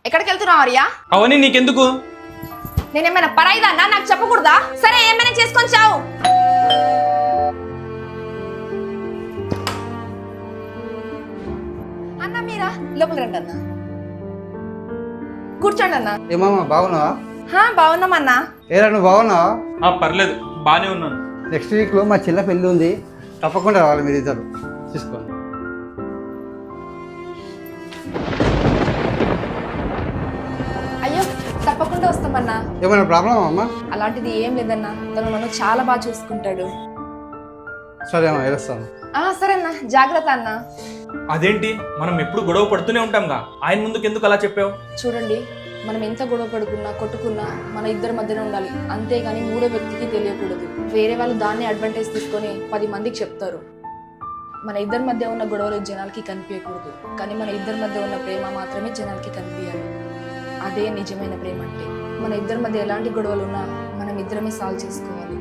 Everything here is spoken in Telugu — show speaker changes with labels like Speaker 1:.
Speaker 1: ఎక్కడికి వెళ్తున్నావు ఆర్య?
Speaker 2: అవన్నీ నీకెందుకు?
Speaker 1: నేనేమైనా పరాయిదాన్నా? నాకు చెప్పకూడదా? సరే ఏమైనా చేసుకొని చావు. అన్న మీరా లోపల రండి అన్న. కూర్చోండి అన్న.
Speaker 3: ఏమమ్మా బాగున్నావా?
Speaker 1: బాగున్నామన్నా.
Speaker 3: ఏరా నువ్వు బాగున్నావా?
Speaker 2: పర్లేదు, బానే ఉన్నాను.
Speaker 3: నెక్స్ట్ వీక్లో మా చిన్న పెళ్ళి ఉంది, తప్పకుండా రావాలి మీరు ఇద్దరు. చూసుకోండి.
Speaker 1: అయ్యో తప్పకుండా వస్తామన్నా.
Speaker 3: ఏమైనా ప్రాబ్లమా అమ్మా?
Speaker 1: అలాంటిది ఏం లేదన్నా, తను నన్ను చాలా బాగా చూసుకుంటాడు.
Speaker 3: సరే అమ్మా వెళ్ళొస్తాను.
Speaker 1: సరే అన్న, జాగ్రత్త అన్న.
Speaker 2: అదేంటి, మనం ఎప్పుడు గొడవ పడుతూనే ఉంటాంగా, ఆయన ముందుకు ఎందుకు అలా చెప్పావు?
Speaker 1: చూడండి, మనం ఎంత గొడవ పడుకున్నా కొట్టుకున్నా మన ఇద్దరి మధ్యనే ఉండాలి, అంతేగాని మూడో వ్యక్తికి తెలియకూడదు. వేరే వాళ్ళు దాన్ని అడ్వాంటేజ్ తీసుకొని 10 మందికి చెప్తారు. మన ఇద్దరి మధ్య ఉన్న గొడవలు జనాలకి కనిపించకూడదు, కానీ మన ఇద్దరి మధ్య ఉన్న ప్రేమ మాత్రమే జనాలకి కనిపించాలి. అదే నిజమైన ప్రేమ అంటే. మన ఇద్దరి మధ్య ఎలాంటి గొడవలు ఉన్నా మనం ఇద్దరమే సాల్వ్ చేసుకోవాలి.